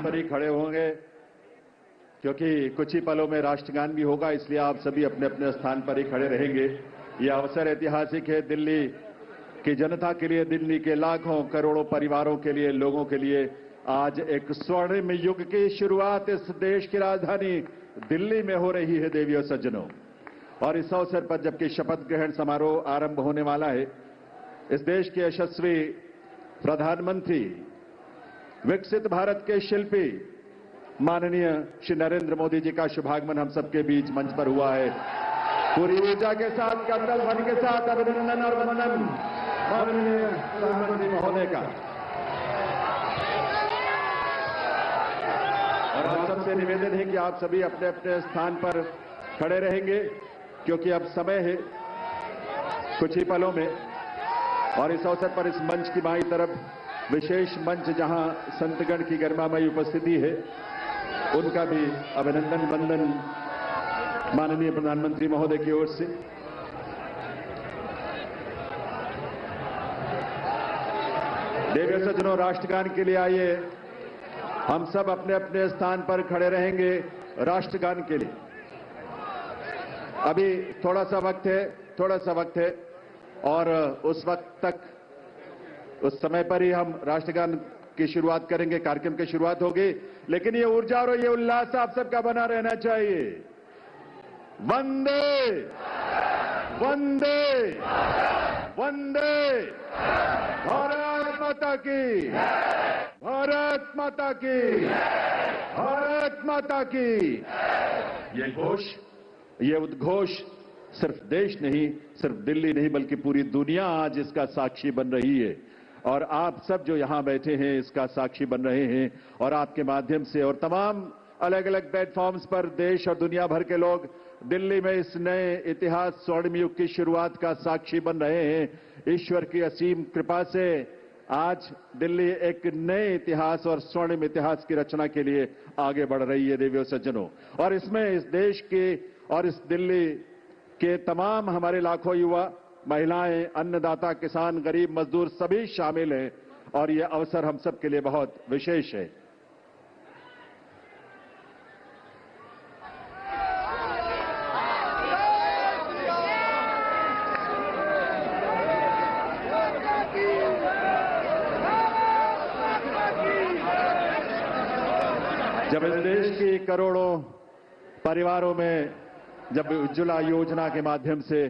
पर ही खड़े होंगे क्योंकि कुछ ही पलों में राष्ट्रगान भी होगा, इसलिए आप सभी अपने अपने स्थान पर ही खड़े रहेंगे। यह अवसर ऐतिहासिक है दिल्ली की जनता के लिए, दिल्ली के लाखों करोड़ों परिवारों के लिए, लोगों के लिए। आज एक स्वर्णिम युग की शुरुआत इस देश की राजधानी दिल्ली में हो रही है देवियों सज्जनों। और इस अवसर पर जबकि शपथ ग्रहण समारोह आरंभ होने वाला है, इस देश के यशस्वी प्रधानमंत्री, विकसित भारत के शिल्पी माननीय श्री नरेंद्र मोदी जी का शुभागमन हम सबके बीच मंच पर हुआ है। पूरी ऊर्जा के साथ, करतल ध्वनि के साथ अभिनंदन और वंदन माननीय प्रधानमंत्री महोदय का। और आप सबसे निवेदन है कि आप सभी अपने अपने स्थान पर खड़े रहेंगे क्योंकि अब समय है कुछ ही पलों में। और इस अवसर पर इस मंच की बाईं तरफ विशेष मंच जहां संतगण की गरिमामयी उपस्थिति है, उनका भी अभिनंदन वंदन माननीय प्रधानमंत्री महोदय की ओर से। देवियों सज्जनों, राष्ट्रगान के लिए आइए, हम सब अपने अपने स्थान पर खड़े रहेंगे राष्ट्रगान के लिए। अभी थोड़ा सा वक्त है और उस वक्त तक, उस समय पर ही हम राष्ट्रगान की शुरुआत करेंगे, कार्यक्रम की शुरुआत होगी। लेकिन ये ऊर्जा और ये उल्लास आप सबका बना रहना चाहिए। वंदे वंदे वंदे, भारत माता की, भारत माता की, भारत माता की। ये घोष, ये उद्घोष सिर्फ देश नहीं, सिर्फ दिल्ली नहीं, बल्कि पूरी दुनिया आज इसका साक्षी बन रही है। और आप सब जो यहां बैठे हैं इसका साक्षी बन रहे हैं। और आपके माध्यम से और तमाम अलग अलग प्लेटफॉर्म्स पर देश और दुनिया भर के लोग दिल्ली में इस नए इतिहास, स्वर्णिम युग की शुरुआत का साक्षी बन रहे हैं। ईश्वर की असीम कृपा से आज दिल्ली एक नए इतिहास और स्वर्णिम इतिहास की रचना के लिए आगे बढ़ रही है देवियों सज्जनों। और इसमें इस देश के और इस दिल्ली के तमाम हमारे लाखों युवा, महिलाएं, अन्नदाता, किसान, गरीब, मजदूर सभी शामिल हैं। और यह अवसर हम सब के लिए बहुत विशेष है। जब इस देश की करोड़ों परिवारों में जब उज्ज्वला योजना के माध्यम से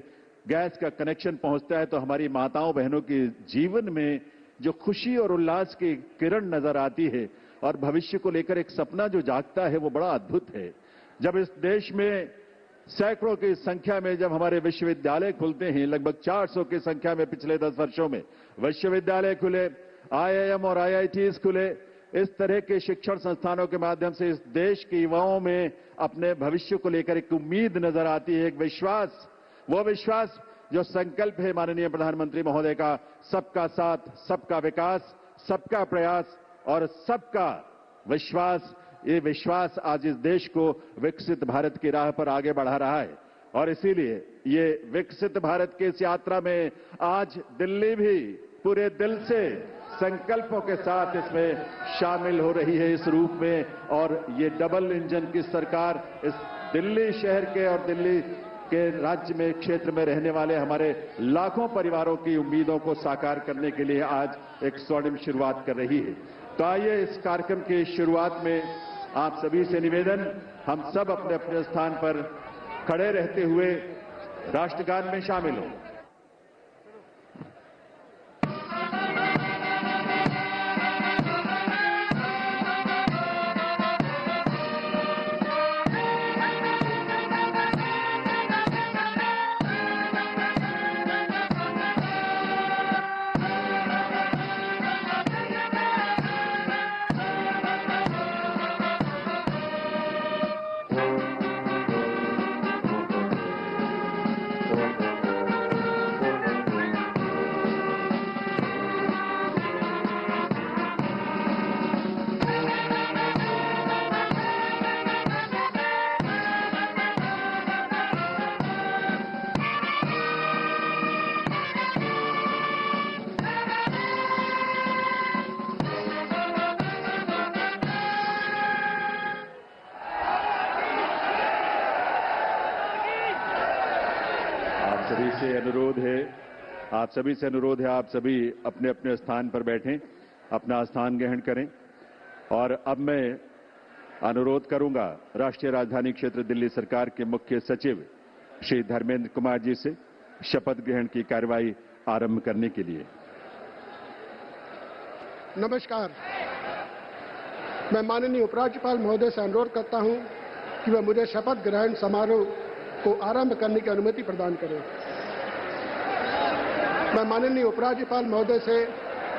गैस का कनेक्शन पहुंचता है तो हमारी माताओं बहनों के जीवन में जो खुशी और उल्लास की किरण नजर आती है और भविष्य को लेकर एक सपना जो जागता है, वो बड़ा अद्भुत है। जब इस देश में सैकड़ों की संख्या में जब हमारे विश्वविद्यालय खुलते हैं, लगभग 400 की संख्या में पिछले 10 वर्षों में विश्वविद्यालय खुले, IIM और IITs खुले, इस तरह के शिक्षण संस्थानों के माध्यम से इस देश के युवाओं में अपने भविष्य को लेकर एक उम्मीद नजर आती है, एक विश्वास। वो विश्वास जो संकल्प है माननीय प्रधानमंत्री महोदय का, सबका साथ, सबका विकास, सबका प्रयास और सबका विश्वास। ये विश्वास आज इस देश को विकसित भारत की राह पर आगे बढ़ा रहा है। और इसीलिए ये विकसित भारत की इस यात्रा में आज दिल्ली भी पूरे दिल से संकल्पों के साथ इसमें शामिल हो रही है इस रूप में। और ये डबल इंजन की सरकार इस दिल्ली शहर के और दिल्ली के राज्य में, क्षेत्र में रहने वाले हमारे लाखों परिवारों की उम्मीदों को साकार करने के लिए आज एक स्वर्णिम शुरुआत कर रही है। तो आइए इस कार्यक्रम की शुरुआत में आप सभी से निवेदन, हम सब अपने अपने स्थान पर खड़े रहते हुए राष्ट्रगान में शामिल हों। सभी से अनुरोध है आप सभी अपने अपने स्थान पर बैठें, अपना स्थान ग्रहण करें। और अब मैं अनुरोध करूंगा राष्ट्रीय राजधानी क्षेत्र दिल्ली सरकार के मुख्य सचिव श्री धर्मेंद्र कुमार जी से शपथ ग्रहण की कार्यवाही आरंभ करने के लिए। नमस्कार। मैं माननीय उपराज्यपाल महोदय से अनुरोध करता हूं कि वह मुझे शपथ ग्रहण समारोह को आरंभ करने की अनुमति प्रदान करें। मैं माननीय उपराज्यपाल महोदय से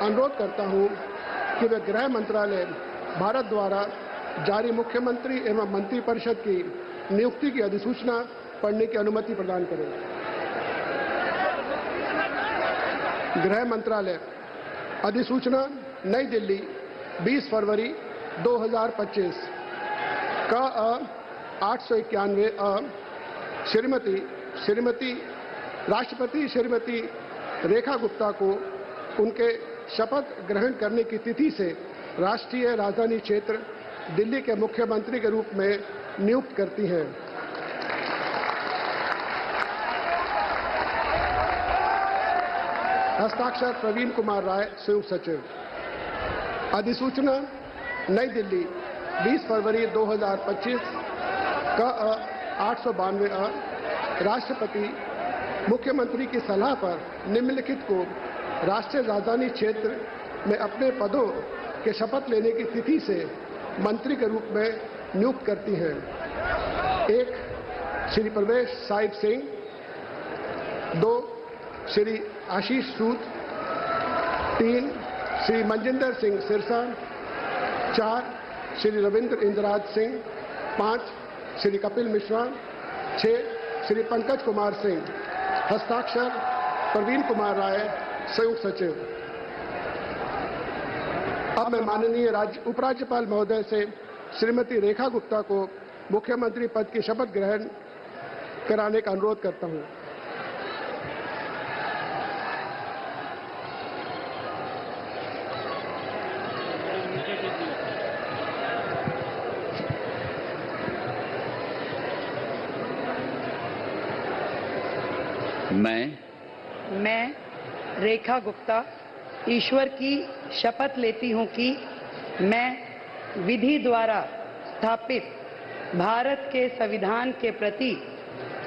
अनुरोध करता हूं कि वे गृह मंत्रालय भारत द्वारा जारी मुख्यमंत्री एवं मंत्रिपरिषद की नियुक्ति की अधिसूचना पढ़ने की अनुमति प्रदान करें। गृह मंत्रालय अधिसूचना नई दिल्ली 20 फरवरी 2025 का 891 श्रीमती राष्ट्रपति श्रीमती रेखा गुप्ता को उनके शपथ ग्रहण करने की तिथि से राष्ट्रीय राजधानी क्षेत्र दिल्ली के मुख्यमंत्री के रूप में नियुक्त करती है। हस्ताक्षर प्रवीण कुमार राय, संयुक्त सचिव। अधिसूचना नई दिल्ली 20 फरवरी 2025 का 892 राष्ट्रपति मुख्यमंत्री की सलाह पर निम्नलिखित को राष्ट्रीय राजधानी क्षेत्र में अपने पदों के शपथ लेने की तिथि से मंत्री के रूप में नियुक्त करती है। 1 श्री प्रवेश साहिब सिंह, 2 श्री आशीष सूद, 3 श्री मनजिंदर सिंह सिरसा, 4 श्री रविंद्र इंद्रराज सिंह, 5 श्री कपिल मिश्रा, 6 श्री पंकज कुमार सिंह। हस्ताक्षर प्रवीण कुमार राय, संयुक्त सचिव। अब मैं माननीय उपराज्यपाल महोदय से श्रीमती रेखा गुप्ता को मुख्यमंत्री पद की शपथ ग्रहण कराने का अनुरोध करता हूं। मैं रेखा गुप्ता ईश्वर की शपथ लेती हूं कि मैं विधि द्वारा स्थापित भारत के संविधान के प्रति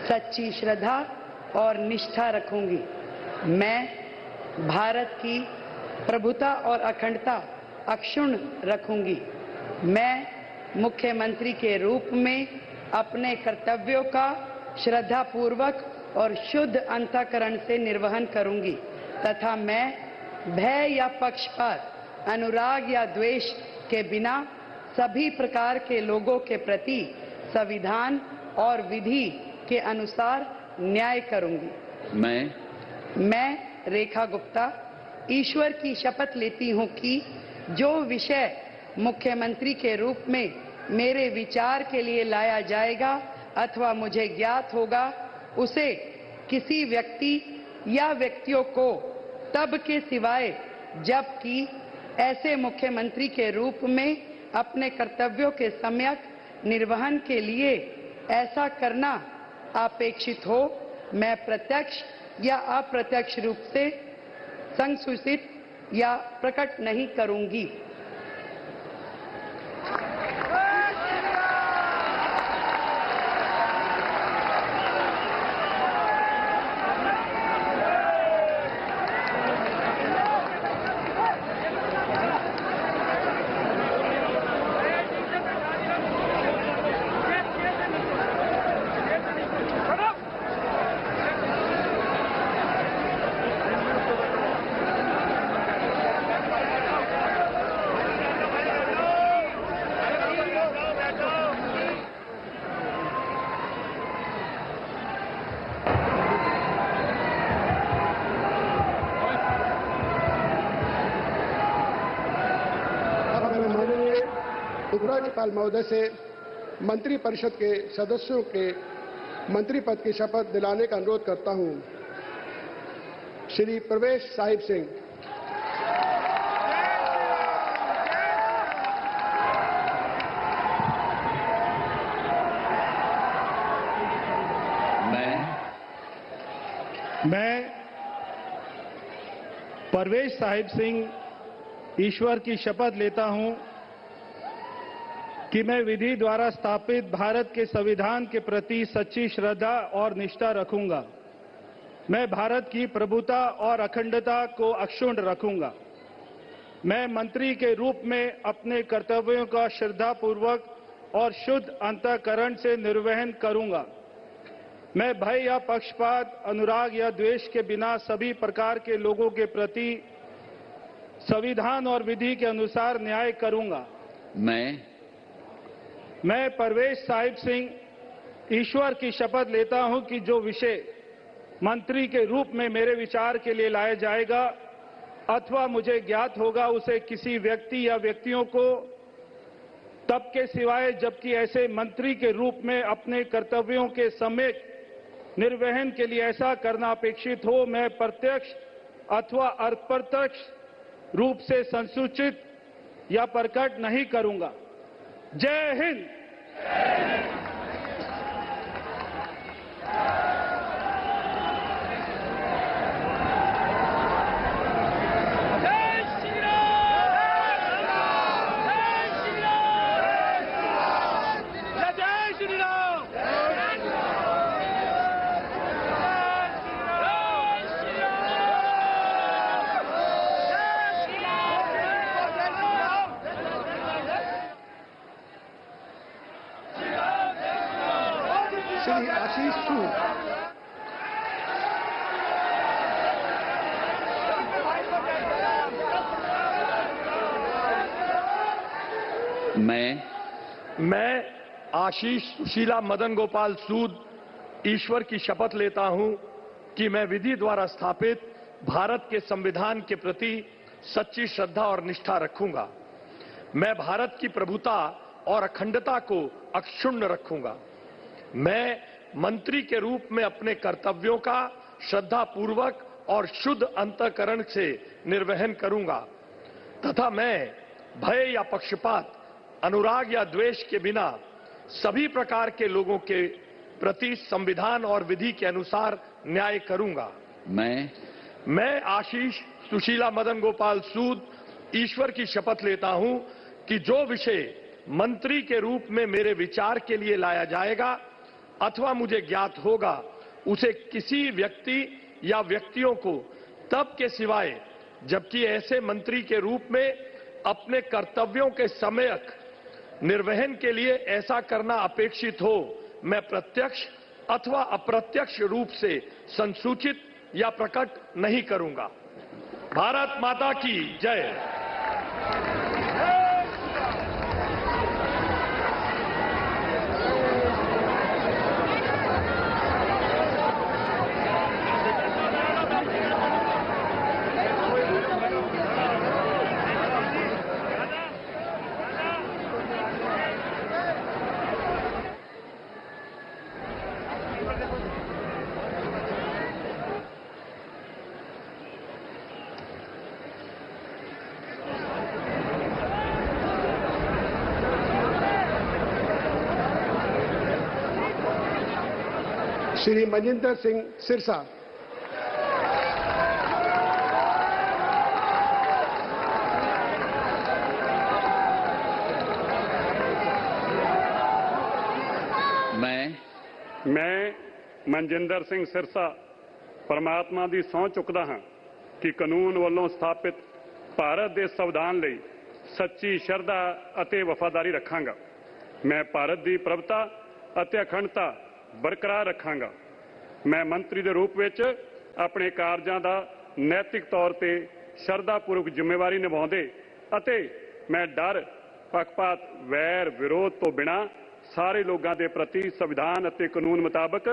सच्ची श्रद्धा और निष्ठा रखूंगी। मैं भारत की प्रभुता और अखंडता अक्षुण्ण रखूंगी। मैं मुख्यमंत्री के रूप में अपने कर्तव्यों का श्रद्धापूर्वक और शुद्ध अंतःकरण से निर्वहन करूंगी तथा मैं भय या पक्षपात, अनुराग या द्वेष के बिना सभी प्रकार के लोगों के प्रति संविधान और विधि के अनुसार न्याय करूंगी। मैं रेखा गुप्ता ईश्वर की शपथ लेती हूं कि जो विषय मुख्यमंत्री के रूप में मेरे विचार के लिए लाया जाएगा अथवा मुझे ज्ञात होगा, उसे किसी व्यक्ति या व्यक्तियों को तब के सिवाय जबकि ऐसे मुख्यमंत्री के रूप में अपने कर्तव्यों के सम्यक निर्वहन के लिए ऐसा करना अपेक्षित हो, मैं प्रत्यक्ष या अप्रत्यक्ष रूप से संसूचित या प्रकट नहीं करूंगी। उपराज्यपाल महोदय से मंत्रिपरिषद के सदस्यों के मंत्री पद की शपथ दिलाने का अनुरोध करता हूं। श्री प्रवेश साहिब सिंह, मैं परवेज साहिब सिंह ईश्वर की शपथ लेता हूं कि मैं विधि द्वारा स्थापित भारत के संविधान के प्रति सच्ची श्रद्धा और निष्ठा रखूंगा। मैं भारत की प्रभुता और अखंडता को अक्षुण्ण रखूंगा। मैं मंत्री के रूप में अपने कर्तव्यों का श्रद्धापूर्वक और शुद्ध अंतःकरण से निर्वहन करूंगा। मैं भय या पक्षपात, अनुराग या द्वेष के बिना सभी प्रकार के लोगों के प्रति संविधान और विधि के अनुसार न्याय करूंगा। मैं परवेज साहिब सिंह ईश्वर की शपथ लेता हूं कि जो विषय मंत्री के रूप में मेरे विचार के लिए लाया जाएगा अथवा मुझे ज्ञात होगा, उसे किसी व्यक्ति या व्यक्तियों को तब के सिवाय जबकि ऐसे मंत्री के रूप में अपने कर्तव्यों के सम्यक निर्वहन के लिए ऐसा करना अपेक्षित हो, मैं प्रत्यक्ष अथवा अप्रत्यक्ष रूप से संसूचित या प्रकट नहीं करूंगा। जय हिंद। श्री आशीष सूद। मैं आशीष सुशीला मदन गोपाल सूद ईश्वर की शपथ लेता हूं कि मैं विधि द्वारा स्थापित भारत के संविधान के प्रति सच्ची श्रद्धा और निष्ठा रखूंगा। मैं भारत की प्रभुता और अखंडता को अक्षुण्ण रखूंगा। मैं मंत्री के रूप में अपने कर्तव्यों का श्रद्धापूर्वक और शुद्ध अंतःकरण से निर्वहन करूंगा तथा मैं भय या पक्षपात, अनुराग या द्वेष के बिना सभी प्रकार के लोगों के प्रति संविधान और विधि के अनुसार न्याय करूंगा। मैं आशीष सुशीला मदन गोपाल सूद ईश्वर की शपथ लेता हूं कि जो विषय मंत्री के रूप में मेरे विचार के लिए लाया जाएगा अथवा मुझे ज्ञात होगा, उसे किसी व्यक्ति या व्यक्तियों को तब के सिवाय जबकि ऐसे मंत्री के रूप में अपने कर्तव्यों के सम्यक निर्वहन के लिए ऐसा करना अपेक्षित हो, मैं प्रत्यक्ष अथवा अप्रत्यक्ष रूप से संसूचित या प्रकट नहीं करूंगा। भारत माता की जय। श्री मजिंदर सिंह सिरसा। मैं मनजिंदर सिंह सिरसा परमात्मा ਦੀ ਸਹੁੰ ਚੁੱਕਦਾ ਹਾਂ ਕਿ ਕਾਨੂੰਨ ਵੱਲੋਂ ਸਥਾਪਿਤ ਭਾਰਤ ਦੇ ਸੰਵਿਧਾਨ ਲਈ ਸੱਚੀ ਸ਼ਰਧਾ ਅਤੇ ਵਫਾਦਾਰੀ ਰੱਖਾਂਗਾ। ਮੈਂ ਭਾਰਤ ਦੀ ਪ੍ਰਭੁਤਾ ਅਤੇ ਅਖੰਡਤਾ ਬਰਕਰਾਰ ਰੱਖਾਂਗਾ। ਮੈਂ ਮੰਤਰੀ ਦੇ ਰੂਪ ਵਿੱਚ ਆਪਣੇ ਕਾਰਜਾਂ ਦਾ ਨੈਤਿਕ ਤੌਰ ਤੇ ਸ਼ਰਧਾਪੂਰਵਕ ਜ਼ਿੰਮੇਵਾਰੀ ਨਿਭਾਉਂਦੇ ਅਤੇ ਮੈਂ ਡਰ, ਪੱਖਪਾਤ, ਵੈਰ, ਵਿਰੋਧ ਤੋਂ ਬਿਨਾਂ ਸਾਰੇ ਲੋਕਾਂ ਦੇ ਪ੍ਰਤੀ ਸੰਵਿਧਾਨ ਅਤੇ ਕਾਨੂੰਨ ਮੁਤਾਬਕ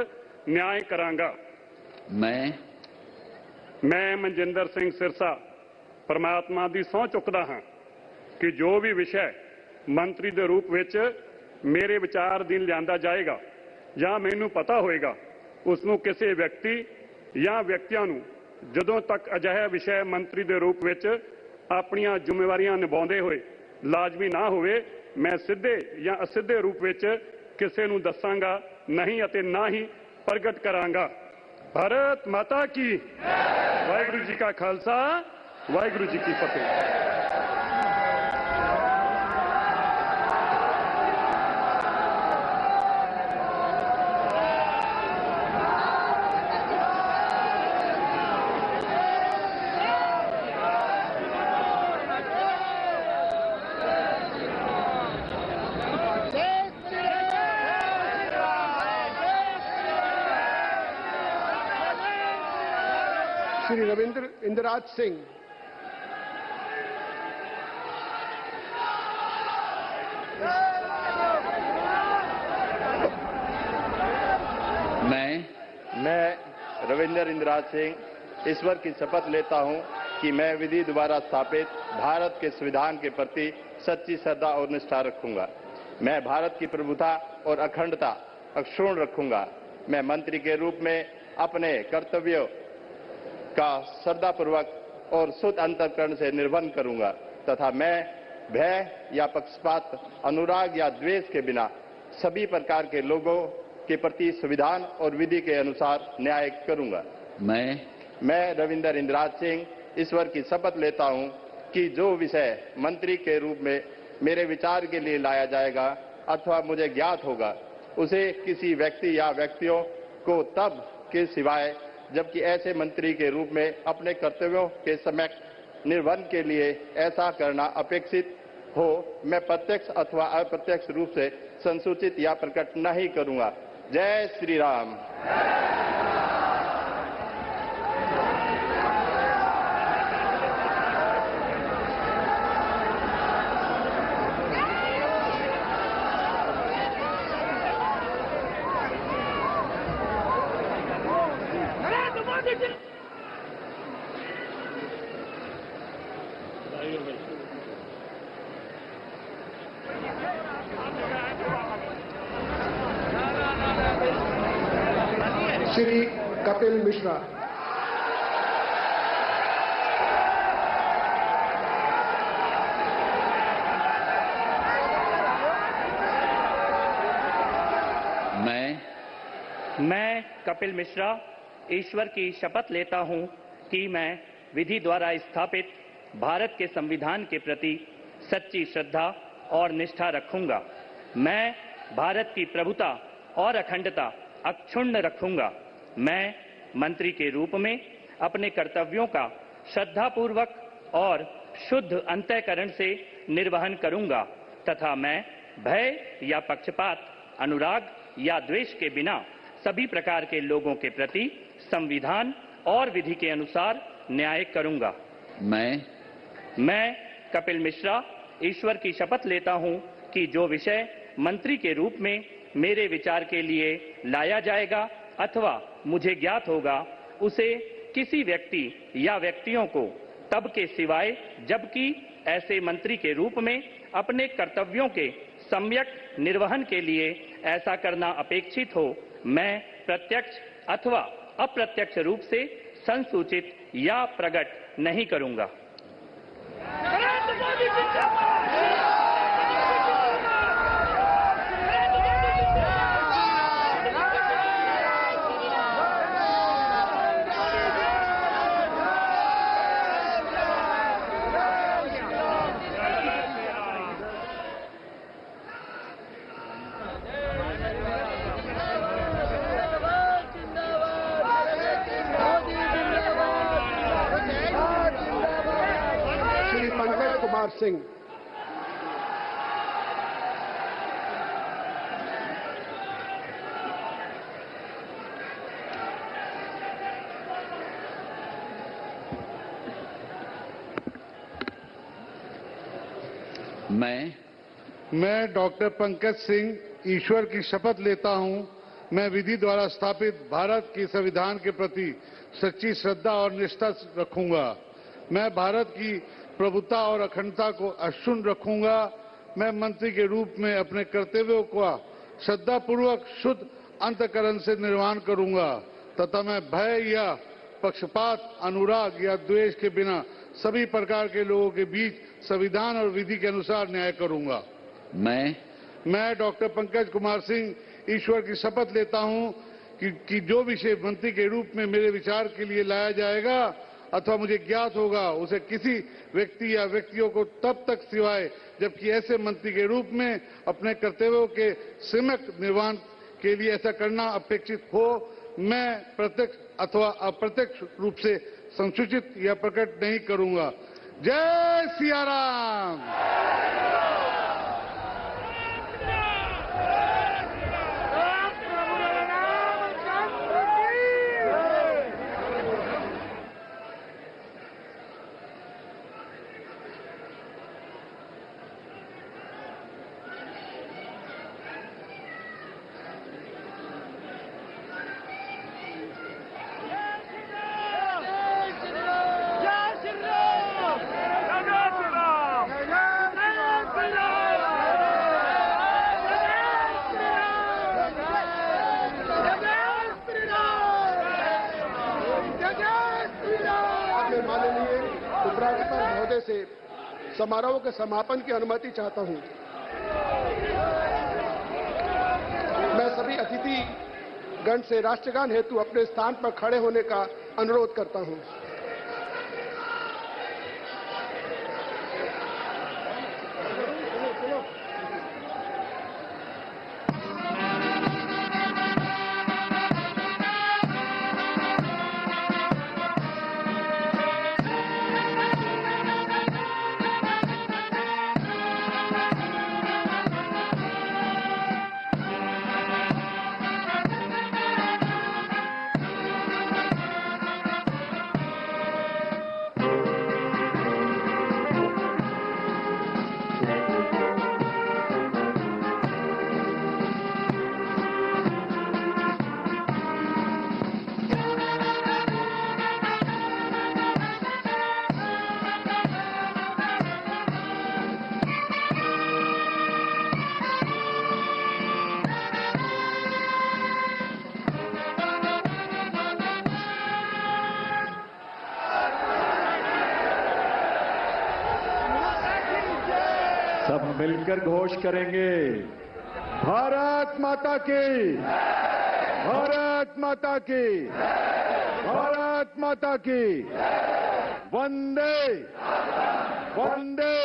ਨਿਆਂ ਕਰਾਂਗਾ। ਮੈਂ ਮਨਜਿੰਦਰ ਸਿੰਘ ਸਿਰਸਾ परमात्मा की सਹੁੰ चुकता हाँ कि जो भी विषय मंत्री के रूप में मेरे विचार अधीन लिया जाएगा या मैनू पता होएगा उसनों किसी व्यक्ति या व्यक्तियों जदों तक अजिहा विषय मंत्री के रूप में अपनियां जिम्मेवारियां निभाते हुए लाजमी ना होवे मैं सीधे या असीधे रूप में किसी नूं दसांगा नहीं अते ना ही प्रगट करांगा। भारत माता की वाहिगुरु जी का खालसा वाहिगुरु जी की फतेह। श्री रविंद्र इंदिराज सिंह। मैं रविंद्र इंदिराज सिंह ईश्वर की शपथ लेता हूं कि मैं विधि द्वारा स्थापित भारत के संविधान के प्रति सच्ची श्रद्धा और निष्ठा रखूंगा। मैं भारत की प्रभुता और अखंडता अक्षुण्ण रखूंगा। मैं मंत्री के रूप में अपने कर्तव्यों का श्रद्धापूर्वक और शुद्ध अंतःकरण से निर्वहन करूंगा तथा मैं भय या पक्षपात, अनुराग या द्वेष के बिना सभी प्रकार के लोगों के प्रति संविधान और विधि के अनुसार न्याय करूंगा। मैं रविंद्र इंदिराज सिंह ईश्वर की शपथ लेता हूं कि जो विषय मंत्री के रूप में मेरे विचार के लिए लाया जाएगा अथवा मुझे ज्ञात होगा, उसे किसी व्यक्ति या व्यक्तियों को तब के सिवाय जबकि ऐसे मंत्री के रूप में अपने कर्तव्यों के सम्यक निर्वहन के लिए ऐसा करना अपेक्षित हो, मैं प्रत्यक्ष अथवा अप्रत्यक्ष रूप से संसूचित या प्रकट नहीं करूंगा। जय श्री राम। श्री कपिल मिश्रा। मैं कपिल मिश्रा ईश्वर की शपथ लेता हूं कि मैं विधि द्वारा स्थापित भारत के संविधान के प्रति सच्ची श्रद्धा और निष्ठा रखूंगा। मैं भारत की प्रभुता और अखंडता अक्षुण्ण रखूंगा। मैं मंत्री के रूप में अपने कर्तव्यों का श्रद्धापूर्वक और शुद्ध अंतःकरण से निर्वहन करूंगा तथा मैं भय या पक्षपात, अनुराग या द्वेष के बिना सभी प्रकार के लोगों के प्रति संविधान और विधि के अनुसार न्याय करूंगा। मैं कपिल मिश्रा ईश्वर की शपथ लेता हूं कि जो विषय मंत्री के रूप में मेरे विचार के लिए लाया जाएगा अथवा मुझे ज्ञात होगा, उसे किसी व्यक्ति या व्यक्तियों को तब के सिवाय जबकि ऐसे मंत्री के रूप में अपने कर्तव्यों के सम्यक निर्वहन के लिए ऐसा करना अपेक्षित हो, मैं प्रत्यक्ष अथवा अप्रत्यक्ष रूप से संसूचित या प्रकट नहीं करूंगा। कुमार सिंह। मैं डॉक्टर पंकज सिंह ईश्वर की शपथ लेता हूं, मैं विधि द्वारा स्थापित भारत के संविधान के प्रति सच्ची श्रद्धा और निष्ठा रखूंगा। मैं भारत की प्रभुता और अखंडता को अक्षुण्ण रखूंगा। मैं मंत्री के रूप में अपने कर्तव्यों का श्रद्धापूर्वक शुद्ध अंतःकरण से निर्वहन करूंगा तथा मैं भय या पक्षपात, अनुराग या द्वेष के बिना सभी प्रकार के लोगों के बीच संविधान और विधि के अनुसार न्याय करूंगा। मैं डॉक्टर पंकज कुमार सिंह ईश्वर की शपथ लेता हूं कि जो विषय मंत्री के रूप में मेरे विचार के लिए लाया जाएगा अथवा मुझे ज्ञात होगा उसे किसी व्यक्ति या व्यक्तियों को तब तक सिवाय जबकि ऐसे मंत्री के रूप में अपने कर्तव्यों के सम्यक निर्वहन के लिए ऐसा करना अपेक्षित हो मैं प्रत्यक्ष अथवा अप्रत्यक्ष रूप से संसूचित या प्रकट नहीं करूंगा। जय सिया राम। माननीय उपराज्यपाल महोदय से समारोह के समापन की अनुमति चाहता हूं। मैं सभी अतिथि गण से राष्ट्रगान हेतु अपने स्थान पर खड़े होने का अनुरोध करता हूं। सब मिलकर घोष करेंगे, भारत माता की, भारत माता की, भारत माता की, वंदे वंदे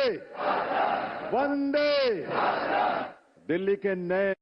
वंदे। दिल्ली के नए